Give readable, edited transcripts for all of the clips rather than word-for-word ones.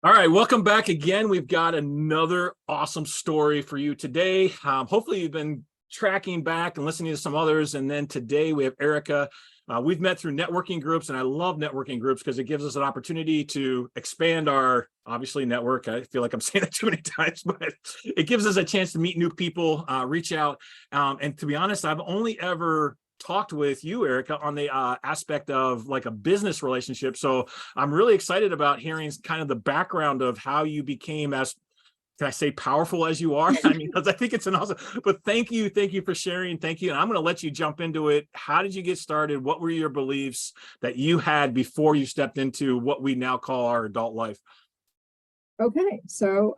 All right, welcome back again. We've got another awesome story for you today. Hopefully you've been tracking back and listening to some others. And then today we have Erika. We've met through networking groups, and I love networking groups because it gives us an opportunity to expand our, obviously, network. I feel like I'm saying that too many times, but it gives us a chance to meet new people, reach out. And to be honest, I've only ever talked with you, Erika, on the aspect of like a business relationship. So I'm really excited about hearing kind of the background of how you became as, can I say, powerful as you are? I mean, because I think it's an awesome, but thank you for sharing. Thank you. And I'm going to let you jump into it. How did you get started? What were your beliefs that you had before you stepped into what we now call our adult life? Okay, so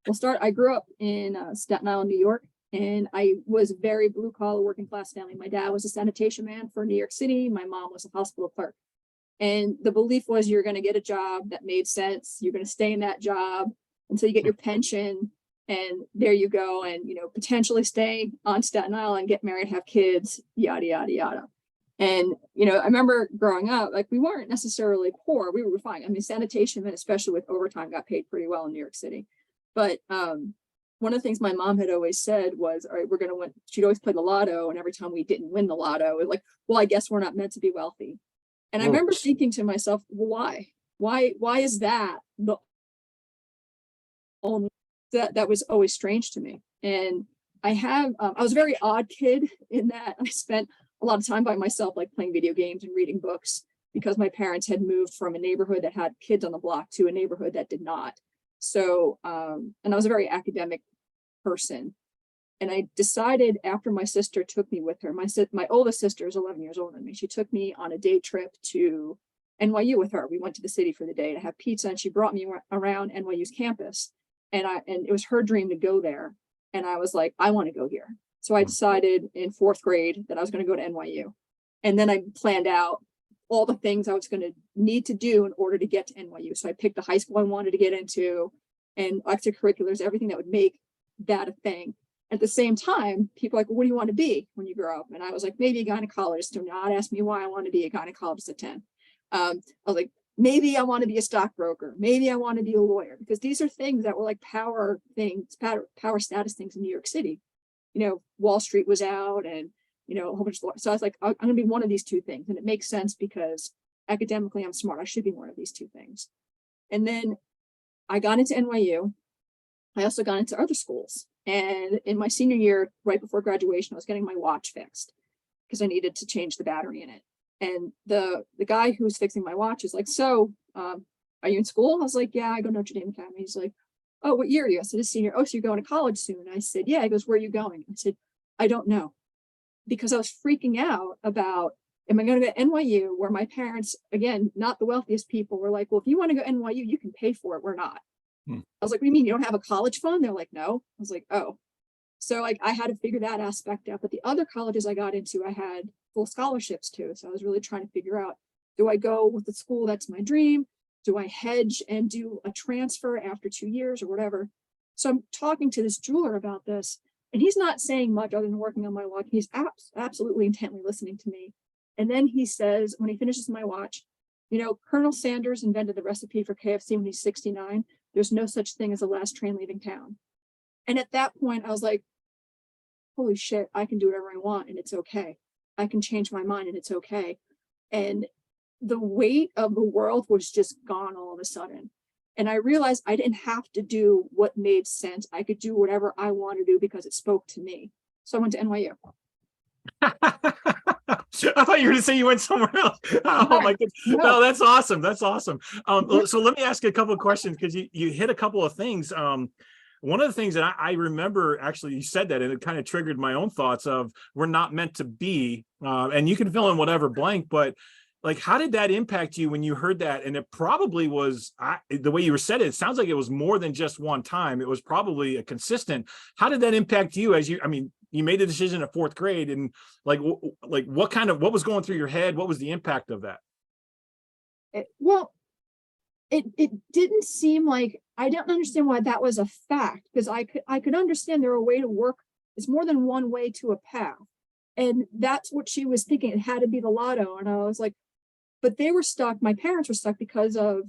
we'll start. I grew up in Staten Island, New York, and I was very blue collar, working class family. My dad was a sanitation man for New York City. My mom was a hospital clerk. And the belief was you're going to get a job that made sense. You're going to stay in that job until you get your pension. And there you go. And, potentially stay on Staten Island, get married, have kids, yada, yada, yada. And, I remember growing up, like, we weren't necessarily poor. We were fine. I mean, sanitation men, especially with overtime, got paid pretty well in New York City. But one of the things my mom had always said was, all right, we're going to win. She'd always play the lotto. And every time we didn't win the lotto, it was like, well, I guess we're not meant to be wealthy. And I remember thinking to myself, well, why is that the only that was always strange to me? And I was a very odd kid in that I spent a lot of time by myself, like playing video games and reading books, because my parents had moved from a neighborhood that had kids on the block to a neighborhood that did not. So, and I was a very academic person. And I decided, after my sister took me with her, my oldest sister is 11 years older than me. She took me on a day trip to NYU with her. We went to the city for the day to have pizza, and she brought me around NYU's campus. And it was her dream to go there. And I was like, I want to go here. So I decided in fourth grade that I was going to go to NYU. And then I planned out all the things I was going to need to do in order to get to NYU. So I picked the high school I wanted to get into, and extracurriculars, everything that would make that a thing. At the same time, people are like, well, what do you want to be when you grow up? And I was like, maybe a gynecologist. Do not ask me why I want to be a gynecologist at 10. I was like, maybe I want to be a stockbroker. Maybe I want to be a lawyer, because these are things that were like power things, power status things in New York City. Wall Street was out, and, a whole bunch of, so I was like, I'm going to be one of these two things. And it makes sense because academically I'm smart. I should be one of these two things. And then I got into NYU. I also got into other schools. And in my senior year, right before graduation, I was getting my watch fixed because I needed to change the battery in it. And the guy who was fixing my watch is like, so are you in school? I was like, yeah, I go to Notre Dame Academy. He's like, oh, what year are you? I said, a senior. Oh, so you're going to college soon? I said, yeah. He goes, where are you going? I said, I don't know. Because I was freaking out about, am I going to go to NYU, where my parents, again, not the wealthiest people, were like, well, if you want to go to NYU, you can pay for it. We're not. I was like, what do you mean, you don't have a college fund? They're like, no. I was like, oh. So like I had to figure that aspect out. But the other colleges I got into, I had full scholarships too. So I was really trying to figure out, do I go with the school that's my dream? Do I hedge and do a transfer after 2 years or whatever? So I'm talking to this jeweler about this, and he's not saying much other than working on my watch. He's absolutely intently listening to me. And then he says, when he finishes my watch, Colonel Sanders invented the recipe for KFC when he's 69. There's no such thing as the last train leaving town. And at that point, I was like, holy shit, I can do whatever I want, and it's okay. I can change my mind, and it's okay. And the weight of the world was just gone all of a sudden. And I realized I didn't have to do what made sense. I could do whatever I want to do because it spoke to me. So I went to NYU. I thought you were going to say you went somewhere else. Oh my goodness. No, that's awesome. That's awesome. So let me ask you a couple of questions, because you hit a couple of things. One of the things that I remember, actually, you said that, and it kind of triggered my own thoughts of, we're not meant to be, and you can fill in whatever blank, but like, how did that impact you when you heard that? And it probably was, the way you said it, it sounds like it was more than just one time. It was probably a consistent. How did that impact you as you made the decision at fourth grade, and like what was going through your head? What was the impact of that? It didn't seem like, I don't understand why that was a fact, because I could understand there were a way to work. It's more than one way to a path. And that's what she was thinking. It had to be the lotto. And I was like, but they were stuck. My parents were stuck because of,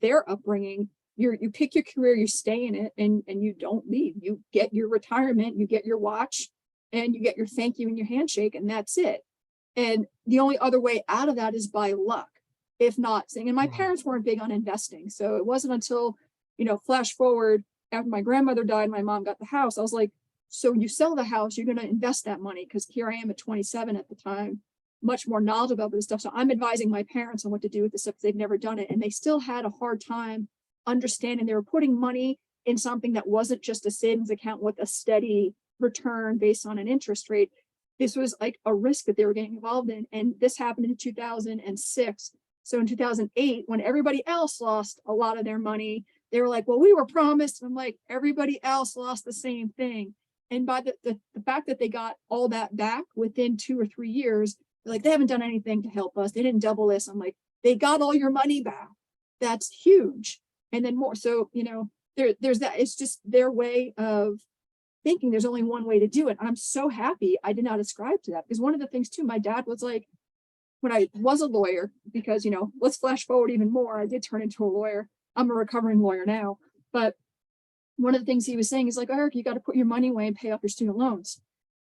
their upbringing. you pick your career, you stay in it, and you don't leave. You get your retirement, you get your watch, and you get your thank you and your handshake, and that's it. And the only other way out of that is by luck, if not saying. And my parents weren't big on investing, so it wasn't until, flash forward after my grandmother died, my mom got the house. I was like, so you sell the house, you're going to invest that money, because here I am at 27 at the time, much more knowledgeable about this stuff. So I'm advising my parents on what to do with this stuff. They've never done it, and they still had a hard time understanding they were putting money in something that wasn't just a savings account with a steady return based on an interest rate. This was like a risk that they were getting involved in. And this happened in 2006. So in 2008, when everybody else lost a lot of their money, they were like, well, we were promised. And I'm like, everybody else lost the same thing. And by the fact that they got all that back within 2 or 3 years, like, they haven't done anything to help us. They didn't double this. I'm like, they got all your money back. That's huge. And then more. So, there's that. It's just their way of thinking. There's only one way to do it. And I'm so happy I did not ascribe to that, because one of the things too, my dad was like, when I was a lawyer, because, let's flash forward even more. I did turn into a lawyer. I'm a recovering lawyer now. But one of the things he was saying is like, Eric, you got to put your money away and pay off your student loans.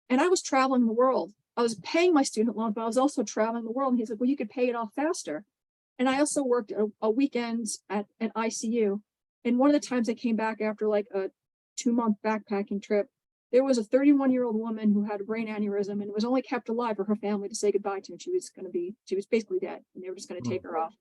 And I was traveling the world. I was paying my student loan, but I was also traveling the world. And he's like, well, you could pay it off faster. And I also worked a weekend at an ICU. And one of the times I came back after like a 2-month backpacking trip, there was a 31-year-old woman who had a brain aneurysm and was only kept alive for her family to say goodbye to. And she was basically dead. And they were just going to take her off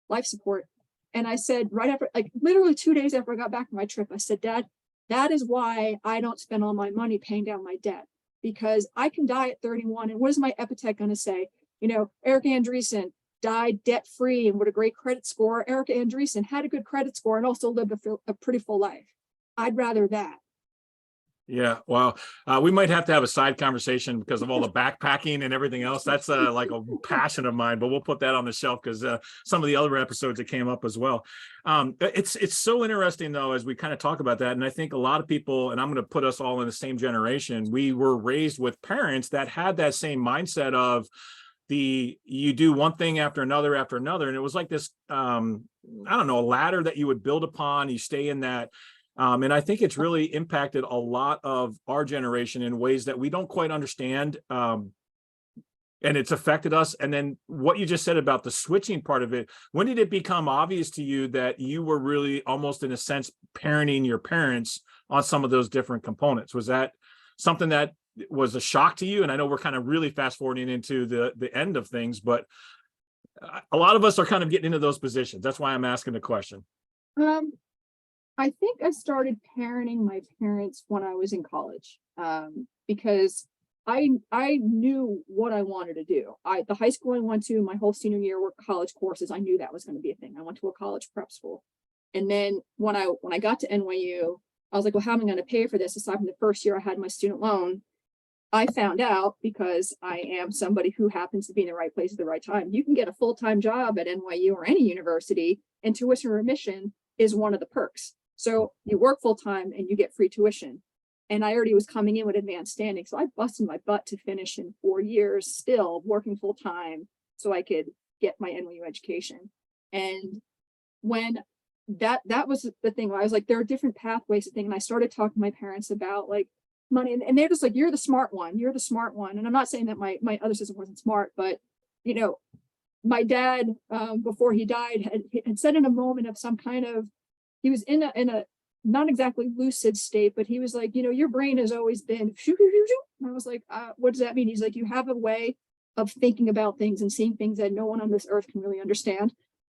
life support. And I said, right after, like literally 2 days after I got back from my trip, I said, Dad, that is why I don't spend all my money paying down my debt, because I can die at 31. And what is my epitaph going to say? Erika Andresen died debt-free and with a great credit score. Erika Andresen had a good credit score and also lived a pretty full life. I'd rather that. Yeah, well, we might have to have a side conversation because of all the backpacking and everything else. That's like a passion of mine, but we'll put that on the shelf because some of the other episodes that came up as well. It's so interesting though, as we kind of talk about that. And I think a lot of people, and I'm going to put us all in the same generation, we were raised with parents that had that same mindset of you do one thing after another. And it was like this, I don't know, a ladder that you would build upon. You stay in that. And I think it's really impacted a lot of our generation in ways that we don't quite understand. And it's affected us. And then what you just said about the switching part of it, when did it become obvious to you that you were really almost in a sense parenting your parents on some of those different components? Was that something that was a shock to you? And I know we're kind of really fast forwarding into the end of things, but a lot of us are kind of getting into those positions. That's why I'm asking the question. I think I started parenting my parents when I was in college, because I knew what I wanted to do. The high school I went to, my whole senior year were college courses. I knew that was going to be a thing. I went to a college prep school. And then when I got to NYU, I was like, well, how am I going to pay for this? Aside from the first year I had my student loan, I found out, because I am somebody who happens to be in the right place at the right time, you can get a full-time job at NYU or any university, and tuition remission is one of the perks. So you work full-time and you get free tuition. And I already was coming in with advanced standing. So I busted my butt to finish in 4 years, still working full-time so I could get my NYU education. And when that was the thing, where I was like, there are different pathways to thing. And I started talking to my parents about like money, and they're just like, you're the smart one. And I'm not saying that my other sister wasn't smart, but my dad, before he died, had said in a moment of some kind of, he was in a not exactly lucid state, but he was like, your brain has always been, and I was like, what does that mean? He's like, you have a way of thinking about things and seeing things that no one on this earth can really understand.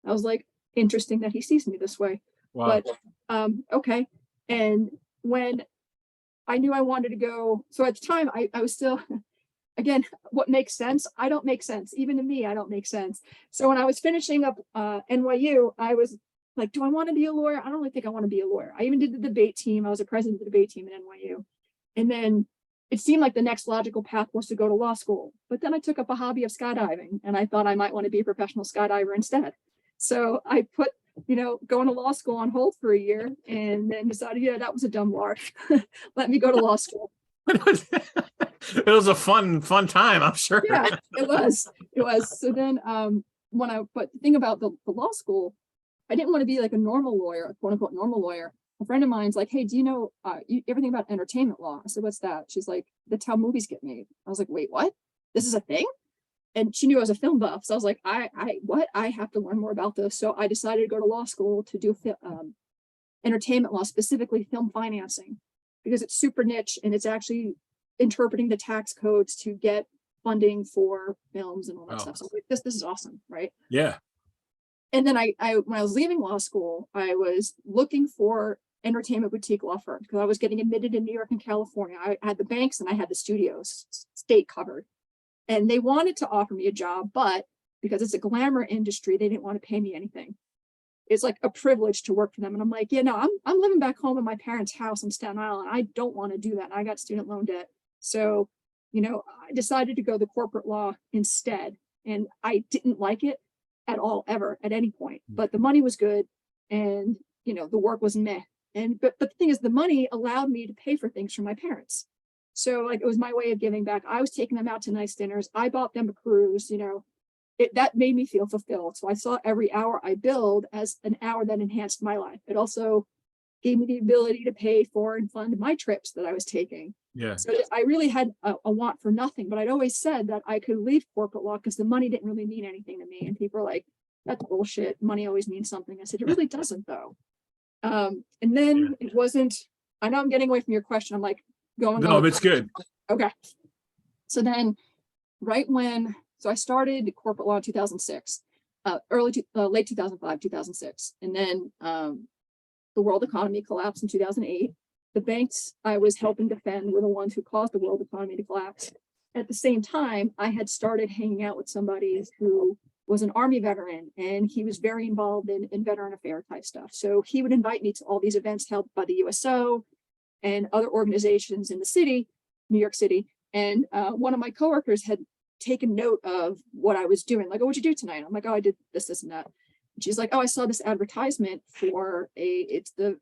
I was like, interesting that he sees me this way. Wow. But okay. And when I knew I wanted to go, so at the time I was still, again, what makes sense? I don't make sense. Even to me, I don't make sense. So when I was finishing up NYU, I was like, do I want to be a lawyer? I don't really think I want to be a lawyer. I even did the debate team. I was a president of the debate team at NYU. And then it seemed like the next logical path was to go to law school. But then I took up a hobby of skydiving, and I thought I might want to be a professional skydiver instead. So I put, going to law school on hold for a year, and then decided, yeah, that was a dumb lark. Let me go to law school. It was a fun time, I'm sure. Yeah, it was. So then but the thing about the law school, I didn't want to be like a normal lawyer, a quote unquote normal lawyer. A friend of mine's like, hey, do you know everything about entertainment law? I said, what's that? She's like, that's how movies get made. I was like, wait, what? This is a thing? And she knew I was a film buff. So I was like, what? I have to learn more about this. So I decided to go to law school to do entertainment law, specifically film financing, because it's super niche and it's actually interpreting the tax codes to get funding for films and all that stuff. So like, this is awesome, right? Yeah. And then I when I was leaving law school, I was looking for entertainment boutique law firms because I was getting admitted in New York and California. I had the banks and I had the studios state covered. And they wanted to offer me a job, but because it's a glamour industry, they didn't want to pay me anything. It's like a privilege to work for them. And I'm like, yeah, no, I'm living back home in my parents' house in Staten Island. I don't want to do that. I got student loan debt. So, I decided to go the corporate law instead. And I didn't like it at all, ever, at any point. But the money was good and, the work was meh. But the thing is, the money allowed me to pay for things for my parents. So like, it was my way of giving back. I was taking them out to nice dinners. I bought them a cruise, that made me feel fulfilled. So I saw every hour I billed as an hour that enhanced my life. It also gave me the ability to pay for and fund my trips that I was taking. Yeah. So I really had a want for nothing, but I'd always said that I could leave corporate law because the money didn't really mean anything to me. And people are like, that's bullshit. Money always means something. I said, it really doesn't though. And then it wasn't, I know I'm getting away from your question. I'm like going. No, it's good. Okay. So then so I started corporate law in 2006, late 2005, 2006. And then the world economy collapsed in 2008. The banks I was helping defend were the ones who caused the world economy to collapse. At the same time, I had started hanging out with somebody who was an Army veteran, and he was very involved in veteran affair type stuff. So he would invite me to all these events held by the USO and other organizations in the city, New York City. And one of my coworkers had taken note of what I was doing. Like, oh, what'd you do tonight? I'm like, oh, I did this, this, and that. And she's like, oh, I saw this advertisement for it's the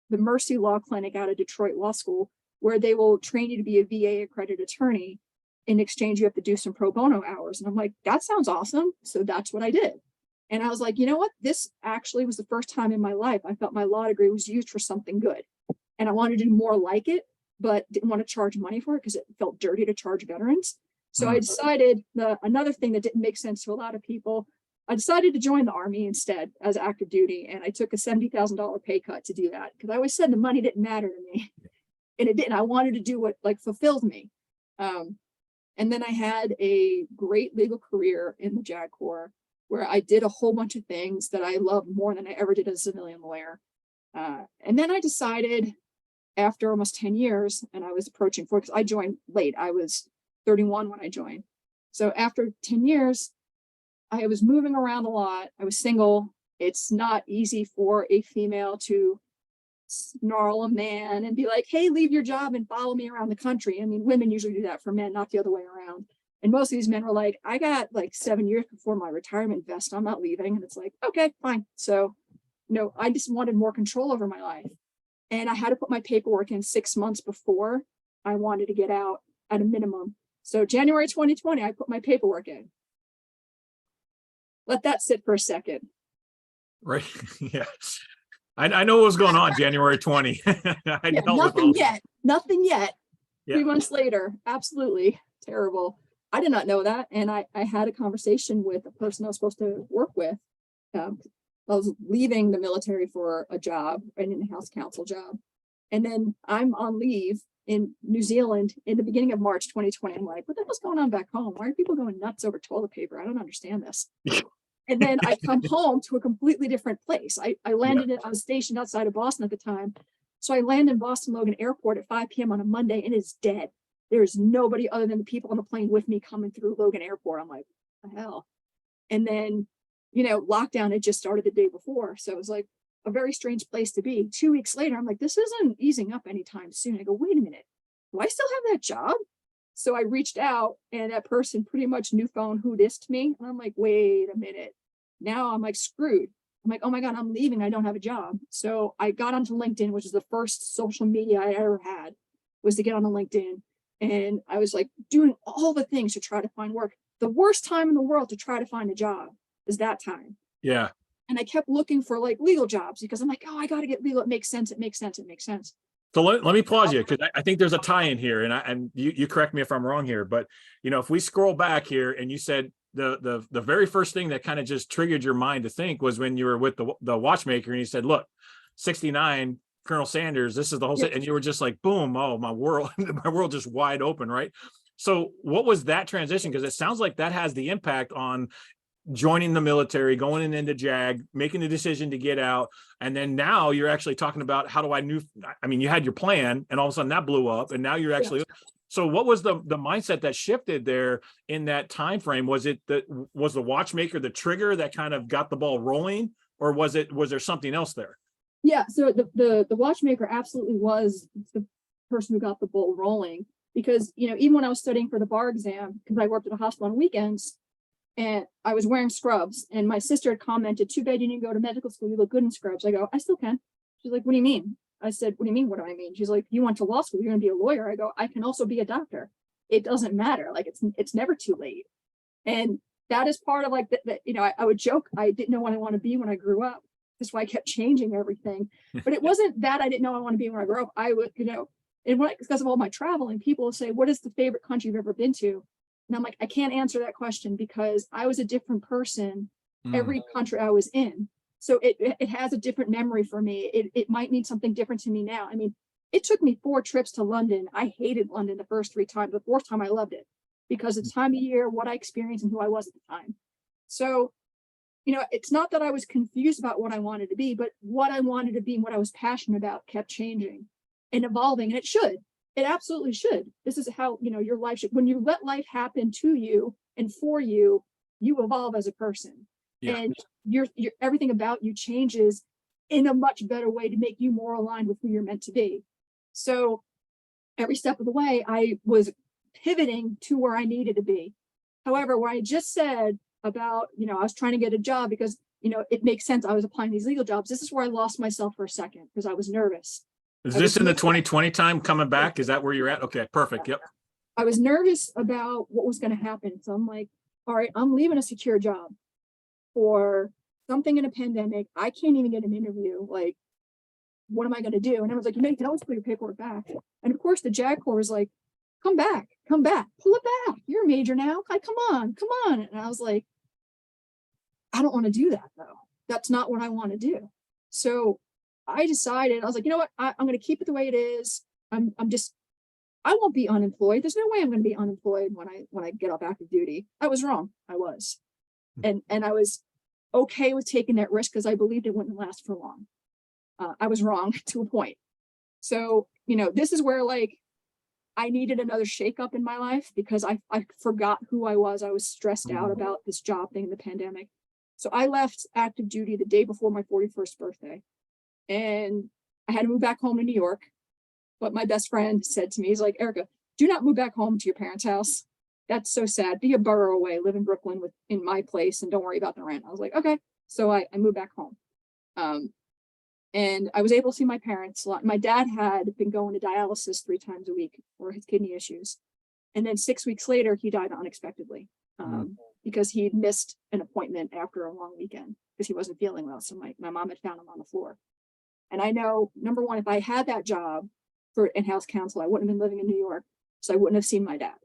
Mercy Law Clinic out of Detroit Law School, where they will train you to be a VA accredited attorney. In exchange, you have to do some pro bono hours. And I'm like, that sounds awesome. So that's what I did. And I was like, you know what? This actually was the first time in my life I felt my law degree was used for something good. And I wanted to do more like it, but didn't want to charge money for it because it felt dirty to charge veterans. So I decided another thing that didn't make sense to a lot of people, I decided to join the Army instead as active duty. And I took a $70,000 pay cut to do that because I always said the money didn't matter to me. And it didn't. I wanted to do what like fulfilled me. And then I had a great legal career in the JAG Corps where I did a whole bunch of things that I loved more than I ever did as a civilian lawyer. And then I decided after almost 10 years, and I was approaching 40, because I joined late. I was 31 when I joined. So after 10 years, I was moving around a lot. I was single. It's not easy for a female to snarl a man and be like, hey, leave your job and follow me around the country. I mean, women usually do that for men, not the other way around. And most of these men were like, I got like 7 years before my retirement vest. I'm not leaving. And it's like, okay, fine. So, I just wanted more control over my life. And I had to put my paperwork in 6 months before I wanted to get out at a minimum. So January 2020, I put my paperwork in. Let that sit for a second. Right. Yeah. I know what was going on January 20. Nothing yet. Yeah. 3 months later, absolutely terrible. I did not know that. And I had a conversation with a person I was supposed to work with. I was leaving the military for a job, an in-house counsel job. And then I'm on leave in New Zealand in the beginning of March 2020. I'm like, what the hell's going on back home? Why are people going nuts over toilet paper? I don't understand this. And then I come home to a completely different place. I landed, I was stationed outside of Boston at the time. So I land in Boston Logan Airport at 5 p.m. on a Monday and it's dead. There's nobody other than the people on the plane with me coming through Logan Airport. I'm like, what the hell? And then, lockdown had just started the day before. So it was like a very strange place to be. 2 weeks later, I'm like, this isn't easing up anytime soon. I go, wait a minute, do I still have that job? So I reached out and that person pretty much new phone who dissed me. And I'm like, wait a minute. Now I'm like screwed. I'm like, oh my God, I'm leaving. I don't have a job. So I got onto LinkedIn, which is the first social media I ever had, was to get on LinkedIn. And I was like doing all the things to try to find work. The worst time in the world to try to find a job is that time. Yeah. And I kept looking for like legal jobs because I'm like, oh, I got to get legal. It makes sense. It makes sense. It makes sense. So let me pause you, because I think there's a tie in here, and you correct me if I'm wrong here, but if we scroll back here, and you said the very first thing that kind of just triggered your mind to think was when you were with the watchmaker, and he said, look, 69, Colonel Sanders, this is the whole, and you were just like, boom, oh, my world, my world just wide open, right? So what was that transition? Because it sounds like that has the impact on joining the military, going into JAG, making the decision to get out. And then now you're actually talking about how do you had your plan, and all of a sudden that blew up, and now you're actually, so what was the mindset that shifted there in that time frame? Was the watchmaker the trigger that kind of got the ball rolling, or was there something else there? Yeah, so the watchmaker absolutely was the person who got the ball rolling, because even when I was studying for the bar exam, because I worked at a hospital on weekends, and I was wearing scrubs, and my sister had commented, too bad you didn't go to medical school, you look good in scrubs. I go, I still can. She's like, what do you mean? I said, what do you mean, what do I mean? She's like, you went to law school, you're gonna be a lawyer. I go, I can also be a doctor. It doesn't matter, like it's never too late. And that is part of like that, I would joke, I didn't know what I want to be when I grew up. That's why I kept changing everything. But it wasn't that I didn't know I want to be when I grew up. I would, and because of all my traveling, people will say, what is the favorite country you've ever been to? And I'm like, I can't answer that question because I was a different person every country I was in. So it has a different memory for me. It might mean something different to me now. I mean, it took me 4 trips to London. I hated London the first 3 times. The 4th time I loved it because of the time of year, what I experienced, and who I was at the time. So, it's not that I was confused about what I wanted to be, but what I wanted to be and what I was passionate about kept changing and evolving. And it should. It absolutely should. This is how, your life should. When you let life happen to you and for you, you evolve as a person. Yeah. And your everything about you changes in a much better way to make you more aligned with who you're meant to be. So every step of the way, I was pivoting to where I needed to be. However, what I just said about, I was trying to get a job because, it makes sense. I was applying these legal jobs. This is where I lost myself for a second because I was nervous. Is this in the 2020 time coming back? Is that where you're at? Okay, perfect. Yep. I was nervous about what was going to happen. So I'm like, all right, I'm leaving a secure job for something in a pandemic. I can't even get an interview. Like, what am I going to do? And I was like, you can always put your paperwork back. And of course, the JAG Corps was like, come back, pull it back. You're a major now. Like, come on. And I was like, I don't want to do that though. That's not what I want to do. So I decided, I was like, you know what? I'm going to keep it the way it is. I won't be unemployed. There's no way I'm going to be unemployed when I get off active duty. I was wrong. I was. And I was okay with taking that risk because I believed it wouldn't last for long. I was wrong to a point. So, this is where like I needed another shakeup in my life because I forgot who I was. I was stressed out about this job thing in the pandemic. So I left active duty the day before my 41st birthday. And I had to move back home to New York. But my best friend said to me, he's like, Erika, do not move back home to your parents' house. That's so sad. Be a borough away, live in Brooklyn in my place, and don't worry about the rent. I was like, okay. So I moved back home. And I was able to see my parents a lot. My dad had been going to dialysis 3 times a week for his kidney issues. And then 6 weeks later, he died unexpectedly because he had missed an appointment after a long weekend because he wasn't feeling well. So my mom had found him on the floor. And I know, number one, if I had that job for in-house counsel, I wouldn't have been living in New York. So I wouldn't have seen my dad.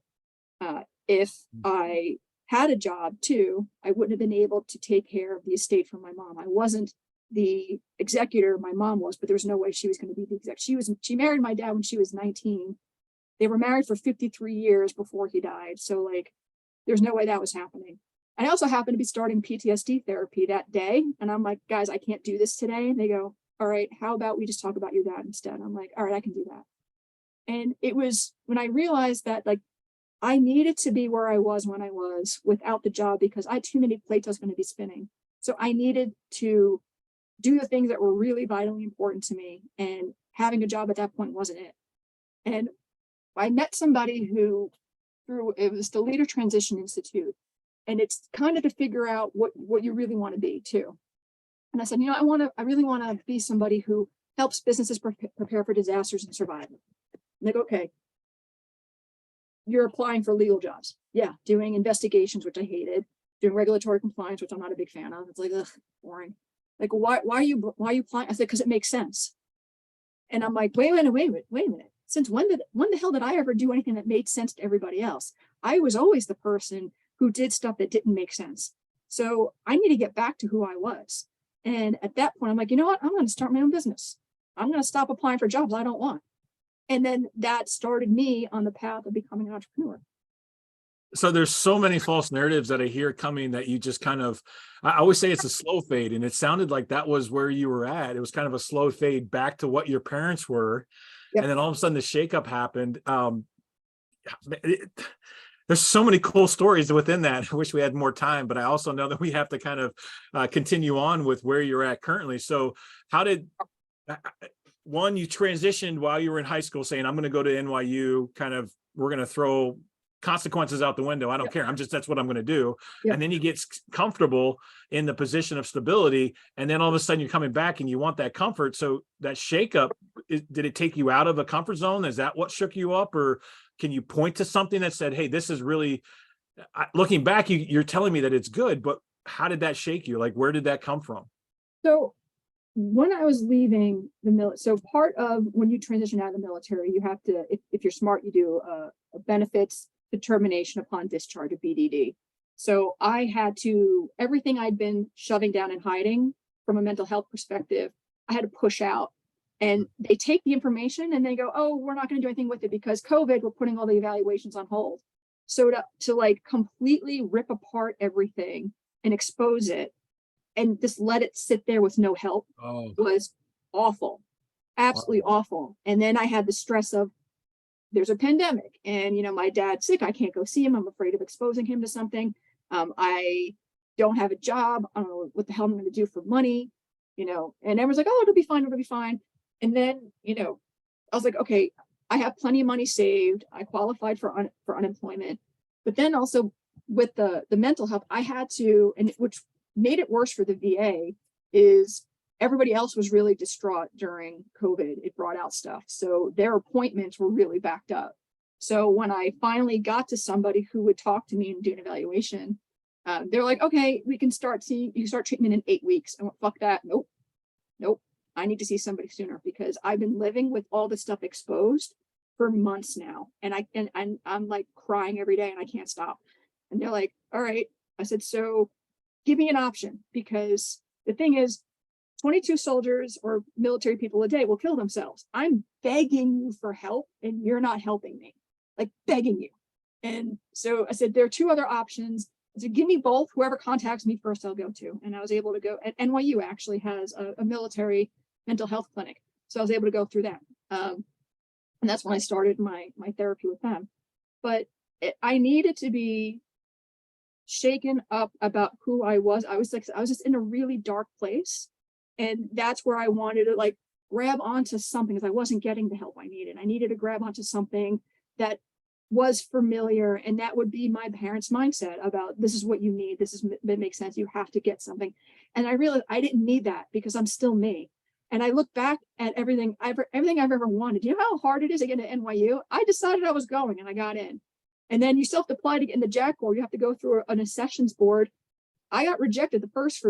If I had a job too, I wouldn't have been able to take care of the estate for my mom. I wasn't the executor, my mom was, but there was no way she was going to be the exec. She married my dad when she was 19. They were married for 53 years before he died. So like, there's no way that was happening. I also happened to be starting PTSD therapy that day. And I'm like, guys, I can't do this today. And they go, all right, how about we just talk about your dad instead? I'm like, all right, I can do that. And it was when I realized that like, I needed to be where I was when I was without the job because I had too many plates I was going to be spinning. So I needed to do the things that were really vitally important to me. And having a job at that point wasn't it. And I met somebody it was the Leader Transition Institute. And it's kind of to figure out what you really want to be too. And I said, I really want to be somebody who helps businesses prepare for disasters and survive. And they go, okay, you're applying for legal jobs. Yeah, doing investigations, which I hated, doing regulatory compliance, which I'm not a big fan of. It's like, ugh, boring. Like, why are you applying? I said, because it makes sense. And I'm like, wait a minute. Since when the hell did I ever do anything that made sense to everybody else? I was always the person who did stuff that didn't make sense. So I need to get back to who I was. And at that point, I'm like, you know what? I'm going to start my own business. I'm going to stop applying for jobs I don't want. And then that started me on the path of becoming an entrepreneur. So there's so many false narratives that I hear coming that you just kind of, I always say it's a slow fade. And it sounded like that was where you were at. It was kind of a slow fade back to what your parents were. Yep. And then all of a sudden the shakeup happened. There's so many cool stories within that. I wish we had more time, but I also know that we have to kind of continue on with where you're at currently. So how did, one, you transitioned while you were in high school saying, I'm going to go to NYU, kind of, we're going to throw consequences out the window. I don't care. That's what I'm going to do. Yep. And then you get comfortable in the position of stability. And then all of a sudden you're coming back and you want that comfort. So that shakeup, did it take you out of a comfort zone? Is that what shook you up? Or can you point to something that said, hey, this is really, looking back, you're telling me that it's good, but how did that shake you? Like, where did that come from? So when I was leaving the military, so part of when you transition out of the military, you have to, if you're smart, you do a benefits determination upon discharge, of BDD. So I had to, everything I'd been shoving down and hiding from a mental health perspective, I had to push out. And they take the information and they go, oh, we're not going to do anything with it because COVID, we're putting all the evaluations on hold. So to like completely rip apart everything and expose it and just let it sit there with no help was awful, absolutely awful. And then I had the stress of, there's a pandemic and, you know, my dad's sick. I can't go see him. I'm afraid of exposing him to something. I don't have a job. I don't know what the hell I'm going to do for money, you know, and everyone's like, oh, it'll be fine. It'll be fine. And then, you know, I was like, okay, I have plenty of money saved. I qualified for unemployment, but then also with the mental health, I had to, and which made it worse for the VA is everybody else was really distraught during COVID. It brought out stuff. So their appointments were really backed up. So when I finally got to somebody who would talk to me and do an evaluation, they're like, okay, you can start treatment in 8 weeks. I went, fuck that. Nope. I need to see somebody sooner because I've been living with all this stuff exposed for months now. And I'm like crying every day and I can't stop. And they're like, all right. I said, so give me an option, because the thing is, 22 soldiers or military people a day will kill themselves. I'm begging you for help and you're not helping me, like begging you. And so I said, there are two other options. I said, give me both. Whoever contacts me first, I'll go to. And I was able to go. And NYU actually has a military mental health clinic. So I was able to go through that. And that's when I started my therapy with them. But I needed to be shaken up about who I was. I was just in a really dark place. And that's where I wanted to like grab onto something, because I wasn't getting the help I needed. I needed to grab onto something that was familiar, and that would be my parents' mindset about this is what you need. That makes sense. You have to get something. And I realized I didn't need that because I'm still me. And I look back at everything I've ever wanted. You know how hard it is to get into NYU? I decided I was going and I got in. And then you still have to apply to get in the JAG Corps. You have to go through an accessions board. I got rejected the first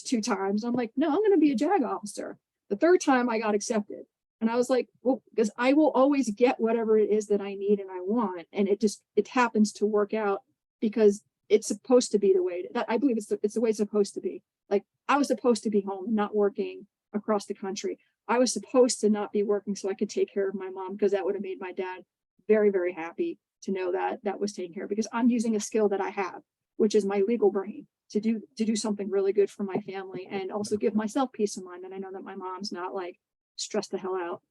2 times. I'm like, no, I'm going to be a JAG officer. The third time I got accepted. And I was like, well, because I will always get whatever it is that I need and I want. And it happens to work out because it's supposed to be the way that I believe it's the way it's supposed to be. Like I was supposed to be home, not working across the country. I was supposed to not be working so I could take care of my mom, because that would have made my dad very, very happy to know that that was taken care of, because I'm using a skill that I have, which is my legal brain, to do something really good for my family and also give myself peace of mind that I know that my mom's not like stressed the hell out.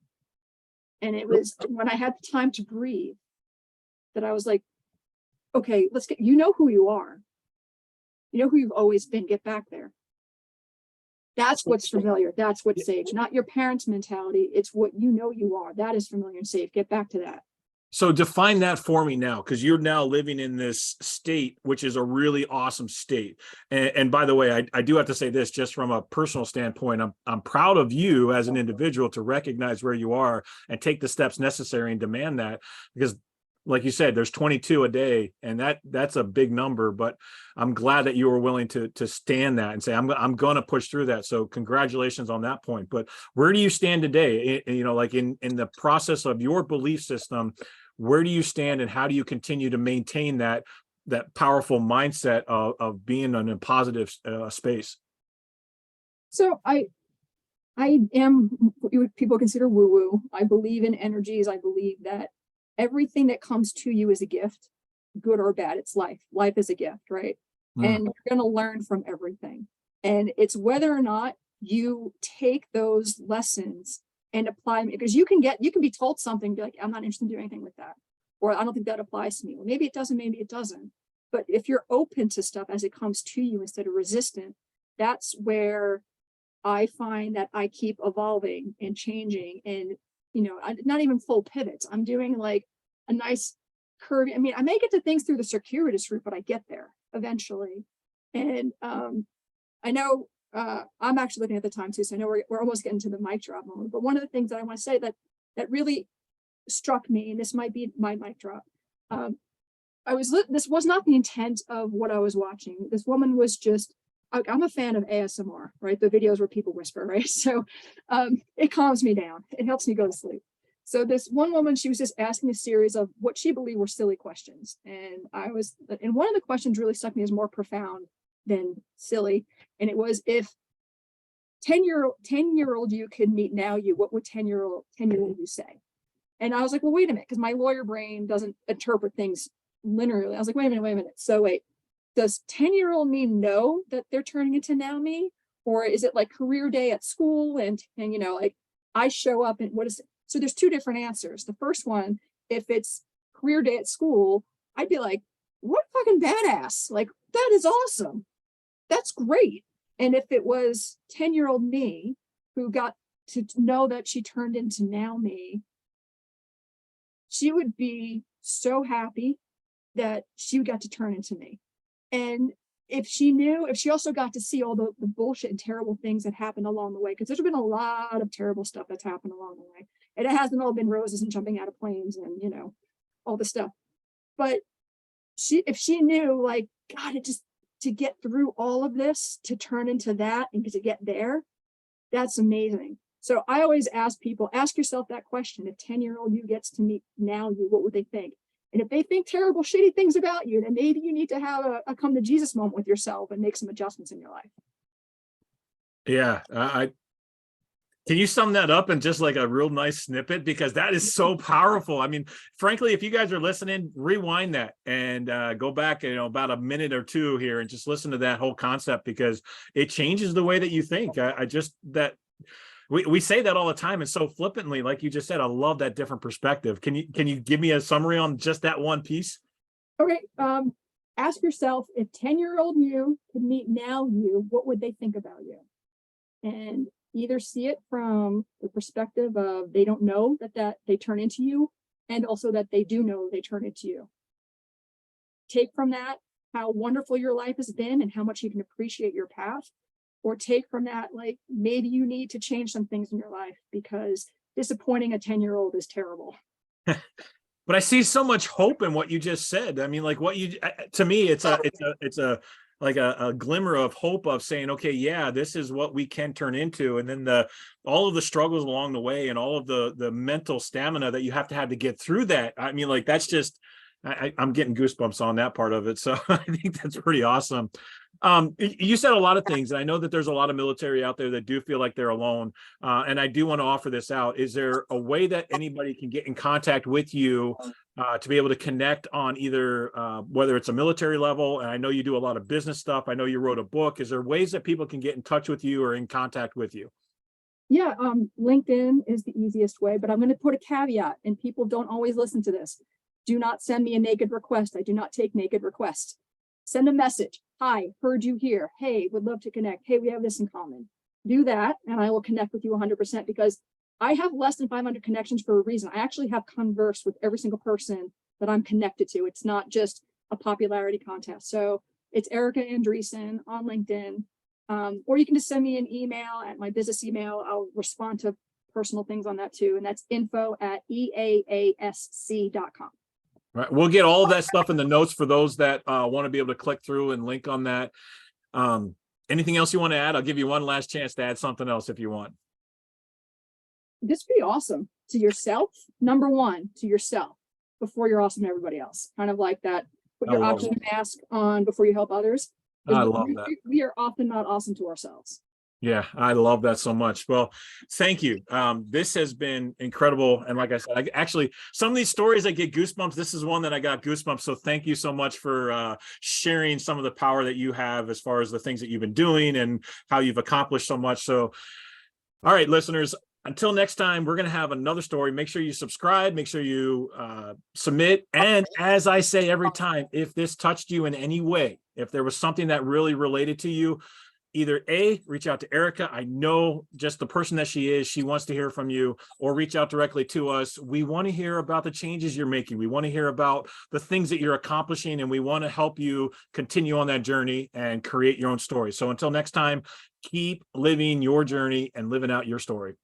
And it was when I had the time to breathe that I was like, okay, you know who you are. You know who you've always been, get back there. That's what's familiar. That's what's safe. Not your parents' mentality. It's what you know you are. That is familiar and safe. Get back to that. So define that for me now, because you're now living in this state, which is a really awesome state. And by the way, I do have to say this just from a personal standpoint. I'm proud of you as an individual to recognize where you are and take the steps necessary and demand that, because like you said, there's 22 a day, and that's a big number, but I'm glad that you were willing to stand that and say, I'm going to push through that. So congratulations on that point. But where do you stand today? Like in the process of your belief system, where do you stand, and how do you continue to maintain that powerful mindset of being in a positive space? So I am what people consider woo-woo. I believe in energies. I believe that everything that comes to you is a gift, good or bad. It's life. Life is a gift, right? And you're going to learn from everything. And it's whether or not you take those lessons and apply them, because you can be told something, be like, I'm not interested in doing anything with that. Or I don't think that applies to me. Well, maybe it doesn't, maybe it doesn't. But if you're open to stuff as it comes to you instead of resistant, that's where I find that I keep evolving and changing, and not even full pivots. I'm doing like a nice curve. I mean, I may get to things through the circuitous route, but I get there eventually. And I know I'm actually looking at the time too, so I know we're almost getting to the mic drop moment. But one of the things that I want to say that really struck me, and this might be my mic drop. This was not the intent of what I was watching. This woman was just. I'm a fan of ASMR, right? The videos where people whisper, right? So it calms me down. It helps me go to sleep. So this one woman, she was just asking a series of what she believed were silly questions. And one of the questions really struck me as more profound than silly. And it was, if 10-year-old you could meet now you, what would 10-year-old you say? And I was like, well, wait a minute, because my lawyer brain doesn't interpret things linearly. I was like, wait a minute. So wait. Does 10-year-old me know that they're turning into now me? Or is it like career day at school and like I show up and what is it? So there's two different answers. The first one, if it's career day at school, I'd be like, what fucking badass. Like, that is awesome. That's great. And if it was 10-year-old me who got to know that she turned into now me, she would be so happy that she got to turn into me. And if she also got to see all the bullshit and terrible things that happened along the way, because there's been a lot of terrible stuff that's happened along the way. And it hasn't all been roses and jumping out of planes and, all the stuff. But if she knew, like, God, to get through all of this, to turn into that and to get there, that's amazing. So I always ask people, ask yourself that question. If 10-year-old you gets to meet now you, what would they think? And if they think terrible, shitty things about you, then maybe you need to have a come to Jesus moment with yourself and make some adjustments in your life. Yeah. Can you sum that up in just like a real nice snippet? Because that is so powerful. I mean, frankly, if you guys are listening, rewind that and go back, about a minute or two here and just listen to that whole concept, because it changes the way that you think. We say that all the time, and so flippantly, like you just said, I love that different perspective. Can you give me a summary on just that one piece? Okay. Ask yourself, if 10-year-old you could meet now you, what would they think about you? And either see it from the perspective of they don't know that they turn into you, and also that they do know they turn into you. Take from that how wonderful your life has been and how much you can appreciate your path. Or take from that, like, maybe you need to change some things in your life, because disappointing a 10-year-old is terrible. But I see so much hope in what you just said. I mean, like to me, it's a glimmer of hope of saying, okay, yeah, this is what we can turn into. And then all of the struggles along the way and all of the mental stamina that you have to get through that. I mean, like, that's just, I'm getting goosebumps on that part of it. So I think that's pretty awesome. You said a lot of things, and I know that there's a lot of military out there that do feel like they're alone. And I do want to offer this out. Is there a way that anybody can get in contact with you to be able to connect on either whether it's a military level? And I know you do a lot of business stuff. I know you wrote a book. Is there ways that people can get in touch with you or in contact with you? Yeah, LinkedIn is the easiest way, but I'm going to put a caveat, and people don't always listen to this. Do not send me a naked request. I do not take naked requests. Send a message. Hi, heard you here. Hey, would love to connect. Hey, we have this in common. Do that, and I will connect with you 100%, because I have less than 500 connections for a reason. I actually have conversed with every single person that I'm connected to. It's not just a popularity contest. So it's Erika Andresen on LinkedIn. Or you can just send me an email at my business email. I'll respond to personal things on that too. And that's info@eaasc.com. Right. We'll get all of that stuff in the notes for those that want to be able to click through and link on that. Anything else you want to add? I'll give you one last chance to add something else if you want. Just be awesome to yourself. Number one, to yourself before you're awesome to everybody else. Kind of like that. Put your oxygen mask on before you help others. I love that. We are often not awesome to ourselves. Yeah, I love that so much. Well, thank you. This has been incredible. And like I said, actually, some of these stories I get goosebumps. This is one that I got goosebumps. So thank you so much for sharing some of the power that you have as far as the things that you've been doing and how you've accomplished so much. So, all right, listeners, until next time, we're going to have another story. Make sure you subscribe, make sure you submit. And as I say every time, if this touched you in any way, if there was something that really related to you, either A, reach out to Erika. I know just the person that she is, she wants to hear from you, or reach out directly to us. We want to hear about the changes you're making. We want to hear about the things that you're accomplishing, and we want to help you continue on that journey and create your own story. So until next time, keep living your journey and living out your story.